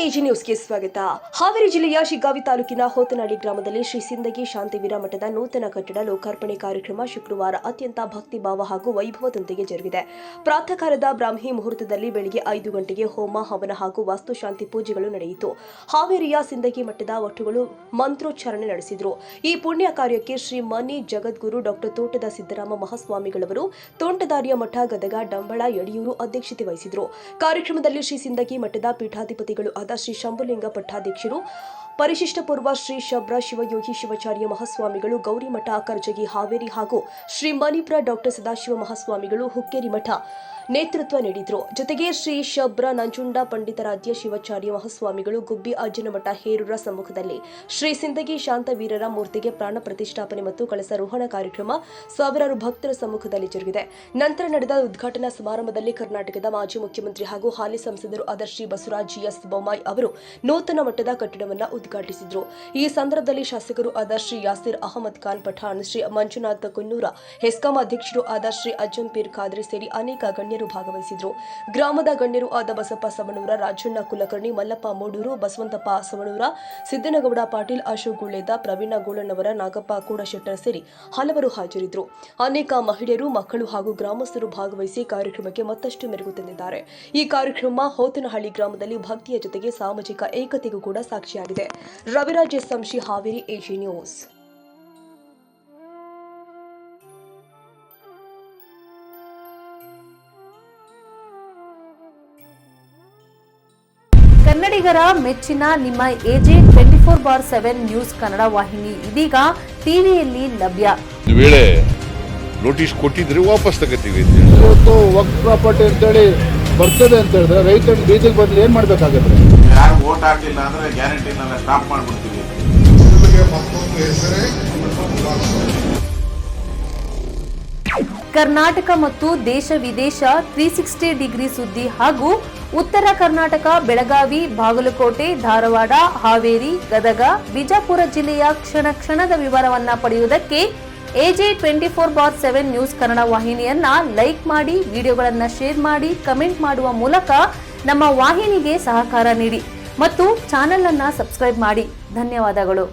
AG ನ್ಯೂಸ್ಗೆ ಸ್ವಾಗತ. ಹಾವೇರಿ ಜಿಲ್ಲೆಯ ಶಿಗ್ಗಾವಿ ತಾಲೂಕಿನ ಹೋತನಹಳ್ಳಿ ಗ್ರಾಮದಲ್ಲಿ ಶ್ರೀ ಸಿಂದಗಿ ಶಾಂತಿವೀರ ಮಠದ ನೂತನ ಕಟ್ಟಡ ಲೋಕಾರ್ಪಣೆ ಕಾರ್ಯಕ್ರಮ ಶುಕ್ರವಾರ ಅತ್ಯಂತ ಭಕ್ತಿಭಾವ ಹಾಗೂ ವೈಭವದೊಂದಿಗೆ ಜರುಗಿದೆ. ಪ್ರಾತಃ ಕಾಲದ ಬ್ರಾಹ್ಮಿ ಮುಹೂರ್ತದಲ್ಲಿ ಬೆಳಗ್ಗೆ 5 ಗಂಟೆಗೆ ಹೋಮ ಹವನ ಹಾಗೂ ವಾಸ್ತುಶಾಂತಿ ಪೂಜೆಗಳು ನಡೆಯಿತು. ಹಾವೇರಿಯ ಸಿಂದಗಿ ಮಠದ ವಟುಗಳು ಮಂತ್ರೋಚ್ಚಾರಣೆ ನಡೆಸಿದರು. ಈ ಪುಣ್ಯ ಕಾರ್ಯಕ್ಕೆ ಶ್ರೀ ಮನಿ ಜಗದ್ಗುರು ಡಾಕ್ಟರ್ ತೋಟದ ಸಿದ್ದರಾಮ ಮಹಾಸ್ವಾಮಿಗಳವರು, ತೋಂಟದಾರ್ಯ ಮಠ ಗದಗ ಡಂಬಳ ಯಡಿಯೂರು ಅಧ್ಯಕ್ಷತೆ ವಹಿಸಿದರು. ಕಾರ್ಯಕ್ರಮದಲ್ಲಿ ಶ್ರೀ ಸಿಂದಗಿ ಮಠದ ಪೀಠಾಧಿಪತಿಗಳು ಆದ ಶ್ರೀ ಶಂಭುಲಿಂಗ ಪಟ್ಟಾಧ್ಯಕ್ಷರು, ಪರಿಶಿಷ್ಟ ಪೂರ್ವ ಶ್ರೀ ಶಬ್ರ ಶಿವಯೋಗಿ ಶಿವಾಚಾರ್ಯ ಮಹಾಸ್ವಾಮಿಗಳು, ಗೌರಿಮಠ ಕರ್ಜಗಿ ಹಾವೇರಿ ಹಾಗೂ ಶ್ರೀ ಮಣಿಪುರ ಡಾಕ್ಟರ್ ಸದಾಶಿವ ಮಹಾಸ್ವಾಮಿಗಳು ಹುಕ್ಕೇರಿ ಮಠ ನೇತೃತ್ವ ನೀಡಿದರು. ಜೊತೆಗೆ ಶ್ರೀ ಶಬ್ರ ನಂಜುಂಡ ಪಂಡಿತಾರಾಧ್ಯ ಶಿವಾಚಾರ್ಯ ಮಹಾಸ್ವಾಮಿಗಳು, ಗುಬ್ಬಿ ಅಜ್ಜನಮಠ ಹೇರೂರ ಸಮ್ಮುಖದಲ್ಲಿ ಶ್ರೀ ಸಿಂದಗಿ ಶಾಂತವೀರರ ಮೂರ್ತಿಗೆ ಪ್ರಾಣ ಪ್ರತಿಷ್ಠಾಪನೆ ಮತ್ತು ಕಳಸಾರೋಹಣ ಕಾರ್ಯಕ್ರಮ ಸಾವಿರಾರು ಭಕ್ತರ ಸಮ್ಮುಖದಲ್ಲಿ ಜರುಗಿದೆ. ನಂತರ ನಡೆದ ಉದ್ಘಾಟನಾ ಸಮಾರಂಭದಲ್ಲಿ ಕರ್ನಾಟಕದ ಮಾಜಿ ಮುಖ್ಯಮಂತ್ರಿ ಹಾಗೂ ಹಾಲಿ ಸಂಸದರು ಆದ ಶ್ರೀ ಬಸವರಾಜ ಎಸ್ ಬೊಮ್ಮಾಯಿ ಅವರು ನೂತನ ಮಟ್ಟದ ಕಟ್ಟಡವನ್ನು ಉದ್ಘಾಟಿಸಿದರು. ಈ ಸಂದರ್ಭದಲ್ಲಿ ಶಾಸಕರು ಆದ ಶ್ರೀ ಯಾಸಿರ್ ಅಹಮದ್ ಖಾನ್ ಪಠಾಣ್, ಶ್ರೀ ಮಂಜುನಾಥ ಕುನ್ನೂರ, ಹೆಸ್ಕಾಂ ಅಧ್ಯಕ್ಷರು ಆದ ಶ್ರೀ ಅಜ್ಜಂಪೀರ್ ಖಾದ್ರಿ ಸೇರಿ ಅನೇಕ ಗಣ್ಯರು ಭಾಗವಹಿಸಿದರು. ಗ್ರಾಮದ ಗಣ್ಯರು ಆದ ಬಸಪ್ಪ ಸವಣೂರ, ರಾಜಣ್ಣ ಕುಲಕರ್ಣಿ, ಮಲ್ಲಪ್ಪ ಮೂಡೂರು, ಬಸವಂತಪ್ಪ ಸವಣೂರ, ಸಿದ್ದನಗೌಡ ಪಾಟೀಲ್, ಅಶೋಕ್ ಗುಳ್ಳೇದ, ಪ್ರವೀಣ ಗೋಳಣ್ಣವರ, ನಾಗಪ್ಪ ಕೂಡಶೆಟ್ಟರ್ ಸೇರಿ ಹಲವರು ಹಾಜರಿದ್ದರು. ಅನೇಕ ಮಹಿಳೆಯರು, ಮಕ್ಕಳು ಹಾಗೂ ಗ್ರಾಮಸ್ಥರು ಭಾಗವಹಿಸಿ ಕಾರ್ಯಕ್ರಮಕ್ಕೆ ಮತ್ತಷ್ಟು ಮೆರುಗು ತಂದಿದ್ದಾರೆ. ಈ ಕಾರ್ಯಕ್ರಮ ಹೋತನಹಳ್ಳಿ ಗ್ರಾಮದಲ್ಲಿ ಭಕ್ತಿಯ ಜೊತೆಗೆ ಸಾಮಾಜಿಕ ಏಕತೆಗೂ ಕೂಡ ಸಾಕ್ಷಿಯಾಗಿದೆ. Raviraj S Samshi, Haveri, AG news. ಕನ್ನಡಿಗರ ಮೆಚ್ಚಿನ ನಿಮ್ಮ ಎಜೆ 24/7 ನ್ಯೂಸ್ ಕನ್ನಡ ವಾಹಿನಿ ಇದೀಗ ಟಿವಿಯಲ್ಲಿ ಲಭ್ಯ. ವೇಳೆ ನೋಟಿಸ್ ಕೊಟ್ಟಿದ್ರೆ ವಾಪಸ್ ತಗೋತೀವಿ. ಇವತ್ತು ವಕ್ಫ್ ಪ್ರಾಪರ್ಟಿ ಅಂತೇಳಿ ಬರ್ತದೆ ಅಂತ ಹೇಳಿದ್ರೆ ರೈತರ ಬೀಜಕ್ಕೆ ಬದಲು ಏನ್ ಮಾಡ್ಬೇಕಾಗತ್ತೆ? ಯಾರು ವೋಟ್ ಹಾಕಲಿಲ್ಲ ಅಂದ್ರೆ ಗ್ಯಾರಂಟಿನೆಲ್ಲ ಸ್ಟಾಪ್ ಮಾಡ್ಬಿಡ್ತೀವಿ. ಕರ್ನಾಟಕ ಮತ್ತು ದೇಶ ವಿದೇಶ 360 ಡಿಗ್ರಿ ಸುದ್ದಿ ಹಾಗೂ ಉತ್ತರ ಕರ್ನಾಟಕ, ಬೆಳಗಾವಿ, ಬಾಗಲಕೋಟೆ, ಧಾರವಾಡ, ಹಾವೇರಿ, ಗದಗ, ಬಿಜಾಪುರ ಜಿಲ್ಲೆಯ ಕ್ಷಣ ಕ್ಷಣದ ವಿವರವನ್ನ ಪಡೆಯುವುದಕ್ಕೆ ಎಜೆ 24/7 ನ್ಯೂಸ್ ಕನ್ನಡ ವಾಹಿನಿಯನ್ನ ಲೈಕ್ ಮಾಡಿ, ವಿಡಿಯೋಗಳನ್ನ ಶೇರ್ ಮಾಡಿ, ಕಮೆಂಟ್ ಮಾಡುವ ಮೂಲಕ ನಮ್ಮ ವಾಹಿನಿಗೆ ಸಹಕಾರ ನೀಡಿ ಮತ್ತು ಚಾನೆಲ್ ಅನ್ನ ಸಬ್ಸ್ಕ್ರೈಬ್ ಮಾಡಿ. ಧನ್ಯವಾದಗಳು.